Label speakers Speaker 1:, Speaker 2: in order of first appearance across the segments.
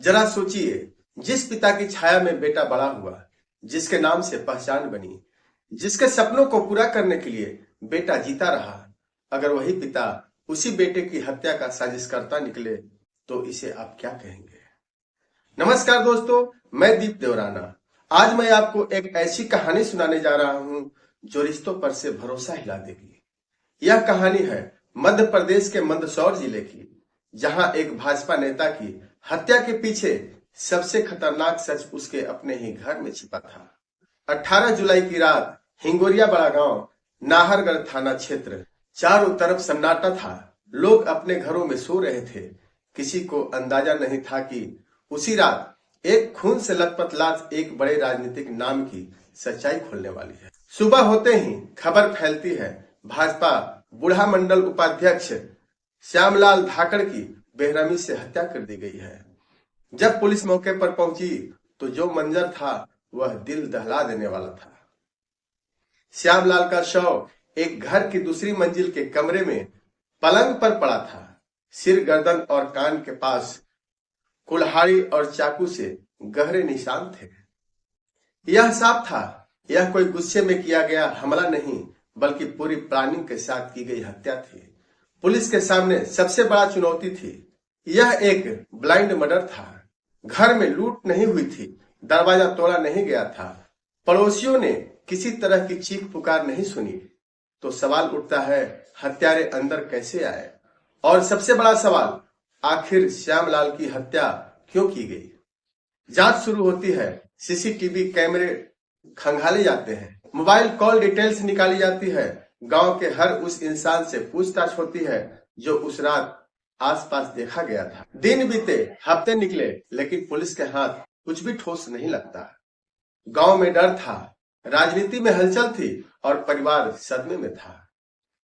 Speaker 1: जरा सोचिए, जिस पिता की छाया में बेटा बड़ा हुआ, जिसके नाम से पहचान बनी, जिसके सपनों को पूरा करने के लिए बेटा जीता रहा, अगर वही पिता उसी बेटे की हत्या का साजिशकर्ता निकले तो इसे आप क्या कहेंगे? नमस्कार दोस्तों, मैं दीप देवराना। आज मैं आपको एक ऐसी कहानी सुनाने जा रहा हूं जो रिश्तों पर से भरोसा हिला देगी। यह कहानी है मध्य प्रदेश के मंदसौर जिले की, जहां एक भाजपा नेता की हत्या के पीछे सबसे खतरनाक सच उसके अपने ही घर में छिपा था। 18 जुलाई की रात हिंगोरिया बड़ा गांव, नाहरगढ़ थाना क्षेत्र। चारों तरफ सन्नाटा था। लोग अपने घरों में सो रहे थे। किसी को अंदाजा नहीं था कि उसी रात एक खून से लथपथ लाश एक बड़े राजनीतिक नाम की सच्चाई खोलने वाली है। सुबह होते ही खबर फैलती है, भाजपा बूढ़ा मंडल उपाध्यक्ष श्यामलाल धाकड़ की बेरहमी से हत्या कर दी गई है। जब पुलिस मौके पर पहुंची तो जो मंजर था वह दिल दहला देने वाला था। श्यामलाल का शव एक घर की दूसरी मंजिल के कमरे में पलंग पर पड़ा था। सिर, गर्दन और कान के पास कुल्हाड़ी और चाकू से गहरे निशान थे। यह साफ था, यह कोई गुस्से में किया गया हमला नहीं, बल्कि पूरी प्लानिंग के साथ की गई हत्या थी। पुलिस के सामने सबसे बड़ा चुनौती थी। यह एक ब्लाइंड मर्डर था। घर में लूट नहीं हुई थी, दरवाजा तोड़ा नहीं गया था, पड़ोसियों ने किसी तरह की चीख पुकार नहीं सुनी। तो सवाल उठता है, हत्यारे अंदर कैसे आए? और सबसे बड़ा सवाल, आखिर श्यामलाल की हत्या क्यों की गई? जांच शुरू होती है। सीसीटीवी कैमरे खंगाले जाते हैं, मोबाइल कॉल डिटेल्स निकाली जाती है, गांव के हर उस इंसान से पूछताछ होती है जो उस रात आसपास देखा गया था। दिन बीते, हफ्ते निकले, लेकिन पुलिस के हाथ कुछ भी ठोस नहीं लगता। गांव में डर था, राजनीति में हलचल थी और परिवार सदमे में था।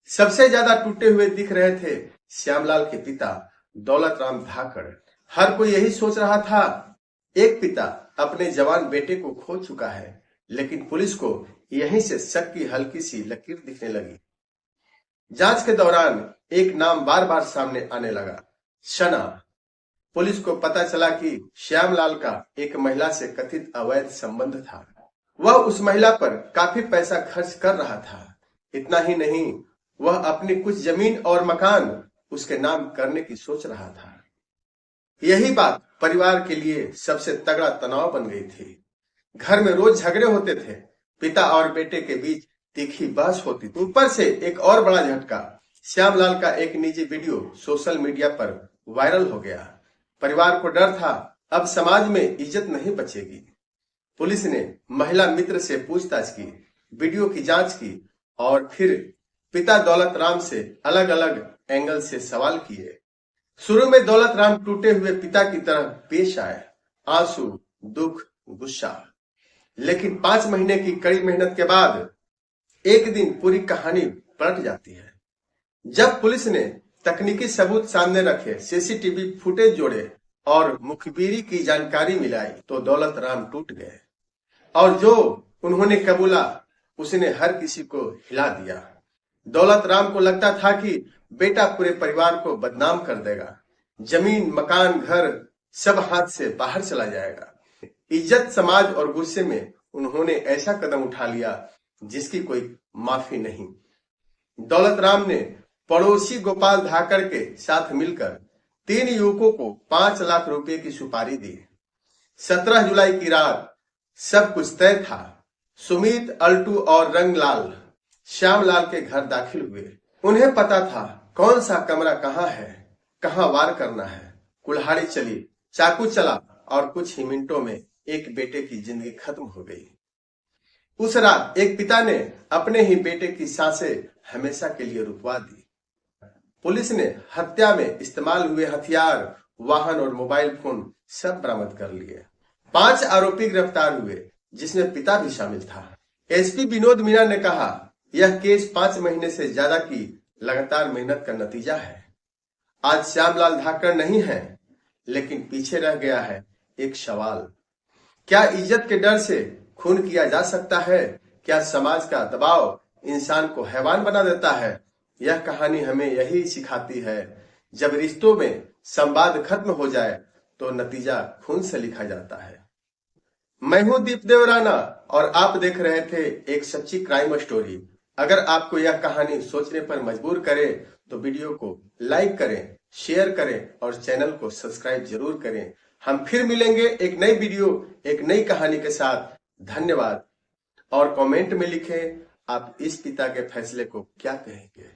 Speaker 1: सबसे ज्यादा टूटे हुए दिख रहे थे श्यामलाल के पिता दौलत राम धाकड़। हर कोई यही सोच रहा था, एक पिता अपने जवान बेटे को खो चुका है। लेकिन पुलिस को यहीं से शक की हल्की सी लकीर दिखने लगी। जांच के दौरान एक नाम बार बार सामने आने लगा, शना। पुलिस को पता चला कि श्यामलाल का एक महिला से कथित अवैध संबंध था। वह उस महिला पर काफी पैसा खर्च कर रहा था। इतना ही नहीं, वह अपनी कुछ जमीन और मकान उसके नाम करने की सोच रहा था। यही बात परिवार के लिए सबसे तगड़ा तनाव बन गई थी। घर में रोज झगड़े होते थे, पिता और बेटे के बीच तीखी बहस होती थी। ऊपर से एक और बड़ा झटका, श्यामलाल का एक निजी वीडियो सोशल मीडिया पर वायरल हो गया। परिवार को डर था, अब समाज में इज्जत नहीं बचेगी। पुलिस ने महिला मित्र से पूछताछ की, वीडियो की जांच की और फिर पिता दौलत राम से अलग अलग एंगल से सवाल किए। शुरू में दौलत राम टूटे हुए पिता की तरह पेश आए, आंसू, दुख, गुस्सा। लेकिन 5 महीने की कड़ी मेहनत के बाद एक दिन पूरी कहानी पलट जाती है। जब पुलिस ने तकनीकी सबूत सामने रखे, सीसीटीवी फुटेज जोड़े और मुखबिरी की जानकारी मिलाई, तो दौलत राम टूट गए। और जो उन्होंने कबूला, उसने हर किसी को हिला दिया। दौलत राम को लगता था कि बेटा पूरे परिवार को बदनाम कर देगा, जमीन, मकान, घर सब हाथ से बाहर चला जाएगा। इज्जत, समाज और गुस्से में उन्होंने ऐसा कदम उठा लिया जिसकी कोई माफी नहीं। दौलत राम ने पड़ोसी गोपाल धाकड़ के साथ मिलकर 3 युवकों को 5 लाख रुपए की सुपारी दी। 17 जुलाई की रात सब कुछ तय था। सुमित, अल्टू और रंगलाल श्यामलाल के घर दाखिल हुए। उन्हें पता था कौन सा कमरा कहाँ है, कहाँ वार करना है। कुल्हाड़ी चली, चाकू चला और कुछ ही मिनटों में एक बेटे की जिंदगी खत्म हो गई। उस रात एक पिता ने अपने ही बेटे की सांसें हमेशा के लिए रुकवा दी। पुलिस ने हत्या में इस्तेमाल हुए हथियार, वाहन और मोबाइल फोन सब बरामद कर लिए। 5 आरोपी गिरफ्तार हुए, जिसमें पिता भी शामिल था। एसपी विनोद मीना ने कहा, यह केस 5 महीने से ज्यादा की लगातार मेहनत का नतीजा है। आज श्यामलाल धाकड़ नहीं है, लेकिन पीछे रह गया है एक सवाल, क्या इज्जत के डर से खून किया जा सकता है? क्या समाज का दबाव इंसान को हैवान बना देता है? यह कहानी हमें यही सिखाती है, जब रिश्तों में संवाद खत्म हो जाए तो नतीजा खून से लिखा जाता है। मैं हूं दीपदेव राणा और आप देख रहे थे एक सच्ची क्राइम स्टोरी। अगर आपको यह कहानी सोचने पर मजबूर करे तो वीडियो को लाइक करें, शेयर करें और चैनल को सब्सक्राइब जरूर करें। हम फिर मिलेंगे एक नई वीडियो, एक नई कहानी के साथ। धन्यवाद। और कमेंट में लिखें आप इस पिता के फैसले को क्या कहेंगे।